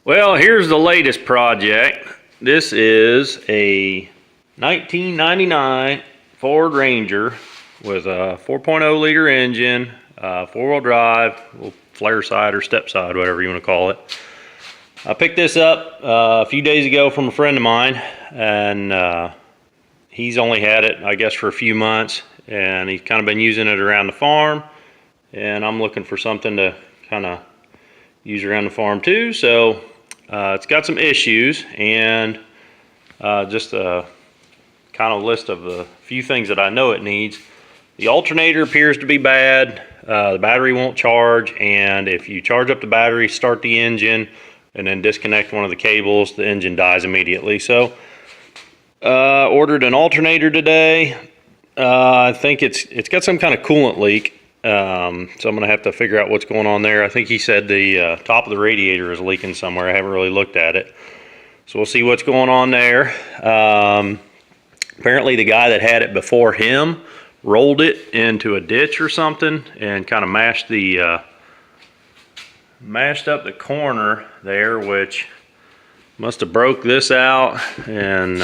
Well, here's the latest project. This is a 1999 Ford Ranger with a 4.0 liter engine, four-wheel drive, little flare side or step side, whatever you want to call it. I picked this up a few days ago from a friend of mine, and he's only had it, I guess, for a few months, and he's kind of been using it around the farm, and I'm looking for something to kind of use around the farm too. So it's got some issues, and just a kind of list of a few things that I know it needs. The alternator appears to be bad. The battery won't charge, and if you charge up the battery, start the engine, and then disconnect one of the cables, the engine dies immediately. So ordered an alternator today. I think it's got some kind of coolant leak. So I'm gonna have to figure out what's going on there. I think he said the top of the radiator is leaking somewhere. I haven't really looked at it. So we'll see what's going on there. Apparently the guy that had it before him rolled it into a ditch or something and kind of mashed up the corner there, which must have broke this out, and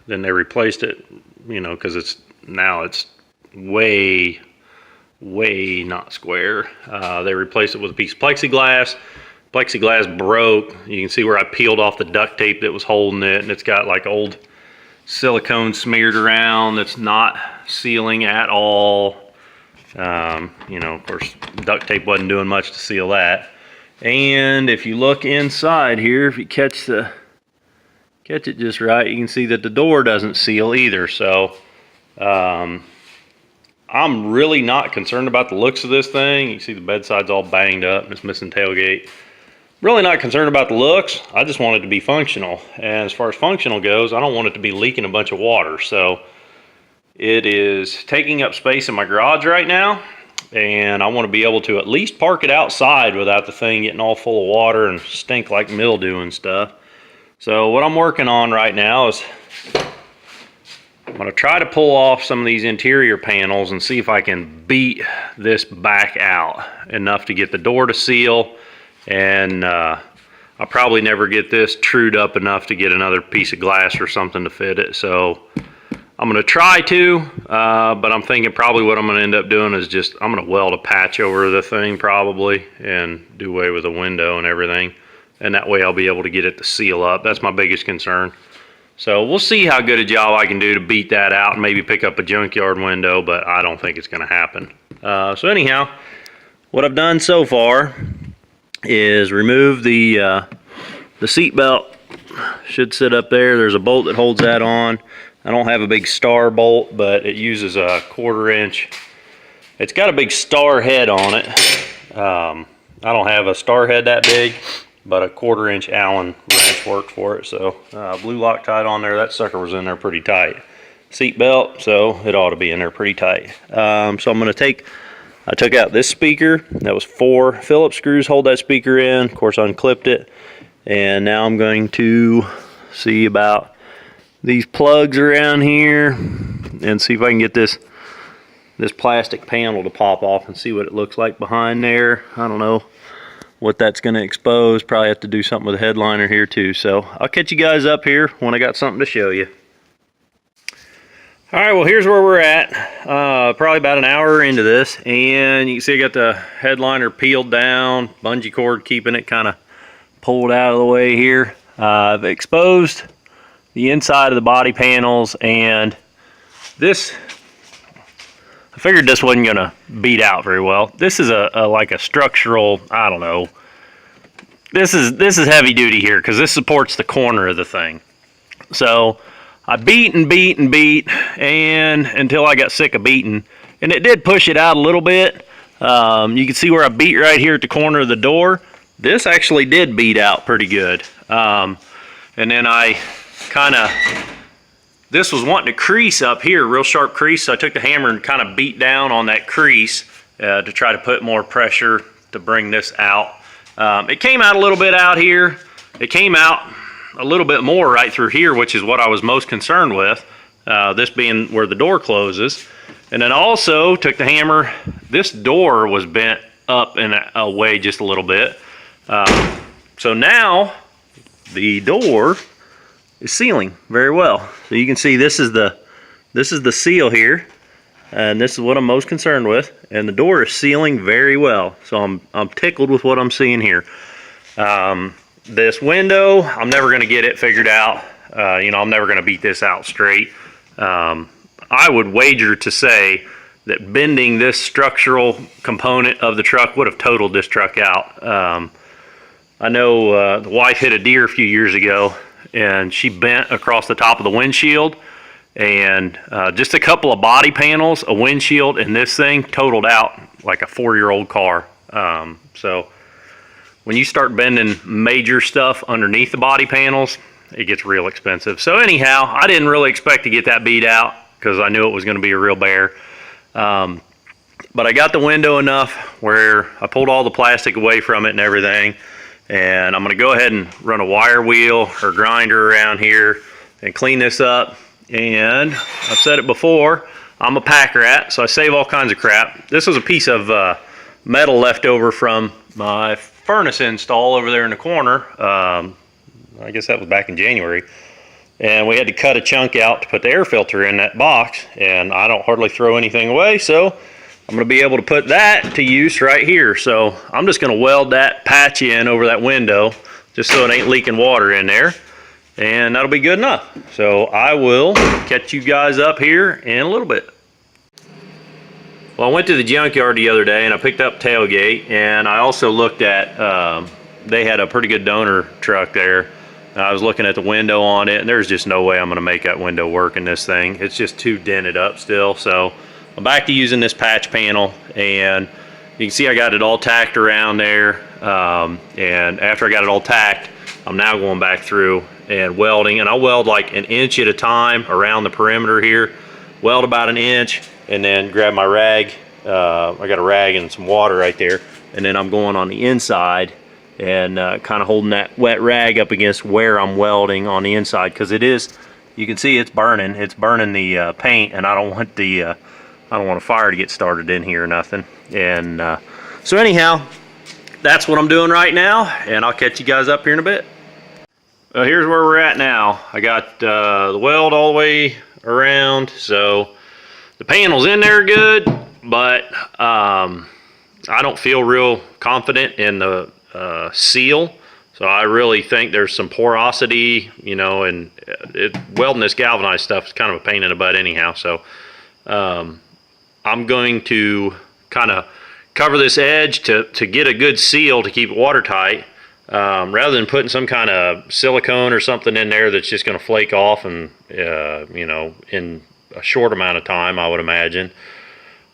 then they replaced it, you know, because it's way not square. They replaced it with a piece of plexiglass. Plexiglass broke. You can see where I peeled off the duct tape that was holding it, and it's got like old silicone smeared around that's not sealing at all. You know, of course, duct tape wasn't doing much to seal that. And if you look inside here, if you catch it just right, you can see that the door doesn't seal either. So I'm really not concerned about the looks of this thing. You can see the bedside's all banged up and it's missing tailgate. Really not concerned about the looks. I just want it to be functional. And as far as functional goes, I don't want it to be leaking a bunch of water. So it is taking up space in my garage right now, and I want to be able to at least park it outside without the thing getting all full of water and stink like mildew and stuff. So what I'm working on right now is I'm going to try to pull off some of these interior panels and see if I can beat this back out enough to get the door to seal, and I'll probably never get this trued up enough to get another piece of glass or something to fit it. So I'm going to try to, but I'm thinking probably what I'm going to end up doing is just, I'm going to weld a patch over the thing probably and do away with the window and everything. And that way I'll be able to get it to seal up. That's my biggest concern. So we'll see how good a job I can do to beat that out and maybe pick up a junkyard window, but I don't think it's going to happen. So anyhow, what I've done so far is remove the seat belt. Should sit up there. There's a bolt that holds that on. I don't have a big star bolt, but it uses a 1/4 inch. It's got a big star head on it. I don't have a star head that big, but a 1/4 inch Allen wrench worked for it. So blue Loctite on there. That sucker was in there pretty tight. Seat belt, so it ought to be in there pretty tight. So I'm going to I took out this speaker. That was 4 Phillips screws hold that speaker in. Of course, unclipped it. And now I'm going to see about these plugs around here and see if I can get this plastic panel to pop off and see what it looks like behind there. I don't know what that's going to expose. Probably have to do something with the headliner here too. So I'll catch you guys up here when I got something to show you. All right, well, here's where we're at. Probably about an hour into this, and you can see I got the headliner peeled down, bungee cord keeping it kind of pulled out of the way here. I've exposed the inside of the body panels, and this, I figured this wasn't gonna beat out very well. This is like a structural, I don't know. This is heavy duty here because this supports the corner of the thing. So I beat and beat and beat, and until I got sick of beating, and it did push it out a little bit. You can see where I beat right here at the corner of the door. This actually did beat out pretty good. And then I this was wanting to crease up here, real sharp crease, so I took the hammer and kind of beat down on that crease to try to put more pressure to bring this out. It came out a little bit out here. It came out a little bit more right through here, which is what I was most concerned with, this being where the door closes. And then also took the hammer, this door was bent up and away just a little bit. So now the door is sealing very well. So you can see this is the seal here, and this is what I'm most concerned with. And the door is sealing very well. So I'm tickled with what I'm seeing here. This window, I'm never going to get it figured out. You know, I'm never going to beat this out straight. I would wager to say that bending this structural component of the truck would have totaled this truck out. I know the wife hit a deer a few years ago, and she bent across the top of the windshield, and just a couple of body panels, a windshield, and this thing totaled out like a 4-year-old car. So when you start bending major stuff underneath the body panels, it gets real expensive. So anyhow, I didn't really expect to get that beat out because I knew it was going to be a real bear. But I got the window enough where I pulled all the plastic away from it and everything. And I'm going to go ahead and run a wire wheel or grinder around here and clean this up. And I've said it before, I'm a pack rat, so I save all kinds of crap. This was a piece of metal left over from my furnace install over there in the corner. I guess that was back in January. And we had to cut a chunk out to put the air filter in that box. And I don't hardly throw anything away, so I'm going to be able to put that to use right here. So I'm just going to weld that patch in over that window just so it ain't leaking water in there. And that'll be good enough. So I will catch you guys up here in a little bit. Well, I went to the junkyard the other day and I picked up tailgate, and I also looked at, they had a pretty good donor truck there. I was looking at the window on it, and there's just no way I'm going to make that window work in this thing. It's just too dented up still. So I'm back to using this patch panel, and you can see I got it all tacked around there. And after I got it all tacked, I'm now going back through and welding, and I weld like an inch at a time around the perimeter here. Weld about an inch, and then grab my rag. I got a rag and some water right there, and then I'm going on the inside and kind of holding that wet rag up against where I'm welding on the inside, because it is, you can see it's burning the paint, and I don't want a fire to get started in here or nothing. And so anyhow, that's what I'm doing right now, and I'll catch you guys up here in a bit. Here's where we're at now. I got the weld all the way around, so the panel's in there good, but I don't feel real confident in the seal. So I really think there's some porosity, you know, and welding this galvanized stuff is kind of a pain in the butt anyhow. So I'm going to kind of cover this edge to get a good seal to keep it watertight, rather than putting some kind of silicone or something in there that's just going to flake off and you know, in a short amount of time, I would imagine.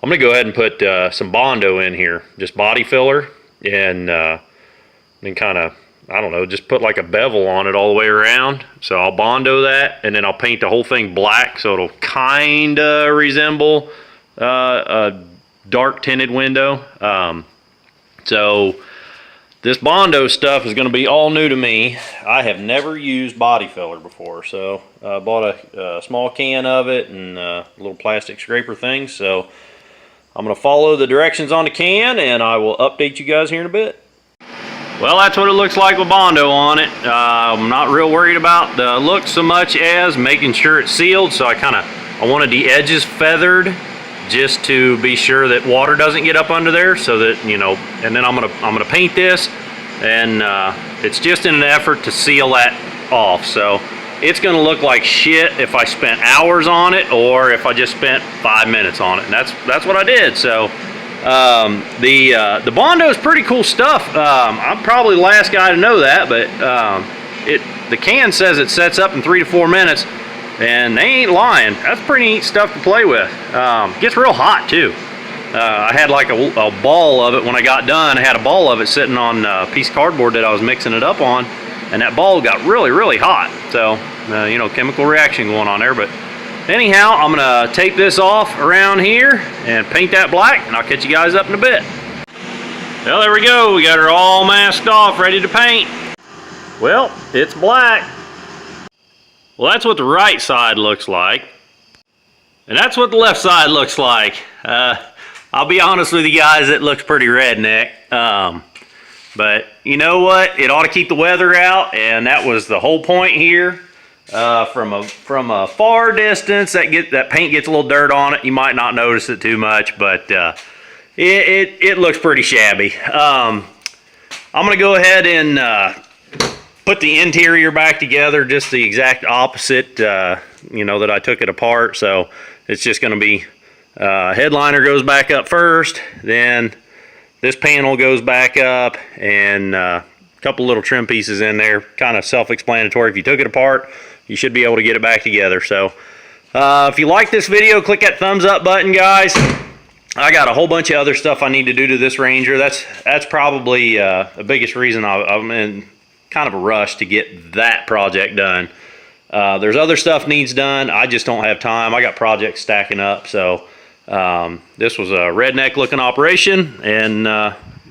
I'm going to go ahead and put some Bondo in here, just body filler, and then kind of, I don't know, just put like a bevel on it all the way around. So I'll Bondo that, and then I'll paint the whole thing black so it'll kind of resemble a dark tinted window. So this Bondo stuff is going to be all new to me. I have never used body filler before, so I bought a small can of it and a little plastic scraper thing. So I'm going to follow the directions on the can, and I will update you guys here in a bit. Well, that's what it looks like with Bondo on it. I'm not real worried about the look so much as making sure it's sealed. So I wanted the edges feathered just to be sure that water doesn't get up under there, so that, you know, and then I'm gonna paint this, and it's just in an effort to seal that off. So it's gonna look like shit if I spent hours on it or if I just spent 5 minutes on it, and that's what I did. So the Bondo is pretty cool stuff. I'm probably the last guy to know that, but the can says it sets up in 3 to 4 minutes, and they ain't lying. That's pretty neat stuff to play with. Gets real hot too. I had like a ball of it when I got done. I had a ball of it sitting on a piece of cardboard that I was mixing it up on, and that ball got really, really hot. So you know, chemical reaction going on there. But anyhow, I'm gonna tape this off around here and paint that black, and I'll catch you guys up in a bit. Well, there we go. We got her all masked off, ready to paint. Well, it's black. Well, that's what the right side looks like, and that's what the left side looks like. I'll be honest with you guys, it looks pretty redneck. But you know what? It ought to keep the weather out, and that was the whole point here. From a far distance, that paint gets a little dirt on it. You might not notice it too much, but it looks pretty shabby. I'm gonna go ahead and put the interior back together, just the exact opposite. You know, that I took it apart, so it's just gonna be headliner goes back up first, then this panel goes back up, and a couple little trim pieces in there, kind of self-explanatory. If you took it apart, you should be able to get it back together. So if you like this video, click that thumbs up button, guys. I got a whole bunch of other stuff I need to do to this Ranger. That's probably the biggest reason I'm in kind of a rush to get that project done. There's other stuff needs done. I just don't have time. I got projects stacking up. So this was a redneck looking operation, and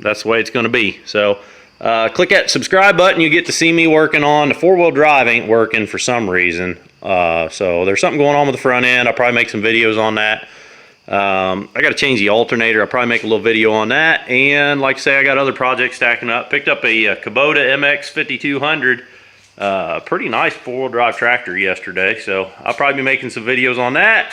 that's the way it's going to be. So click that subscribe button. You get to see me working on the four-wheel drive. Ain't working for some reason, so there's something going on with the front end. I'll probably make some videos on that. I got to change the alternator. I'll probably make a little video on that. And like I say, I got other projects stacking up. Picked up a Kubota MX 5200, pretty nice four-wheel drive tractor yesterday, so I'll probably be making some videos on that.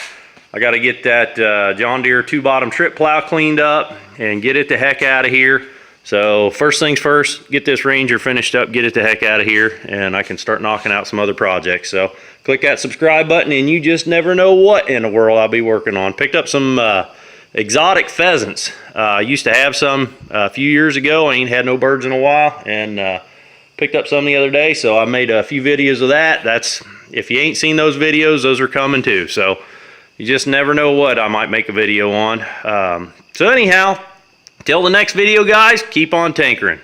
I got to get that John Deere 2-bottom trip plow cleaned up and get it the heck out of here. So first things first, get this Ranger finished up, get it the heck out of here, and I can start knocking out some other projects. So click that subscribe button, and you just never know what in the world I'll be working on. Picked up some exotic pheasants. I used to have some a few years ago. I ain't had no birds in a while, and picked up some the other day, so I made a few videos of that. If you ain't seen those videos, those are coming too. So you just never know what I might make a video on. So anyhow, till the next video, guys, keep on tinkering.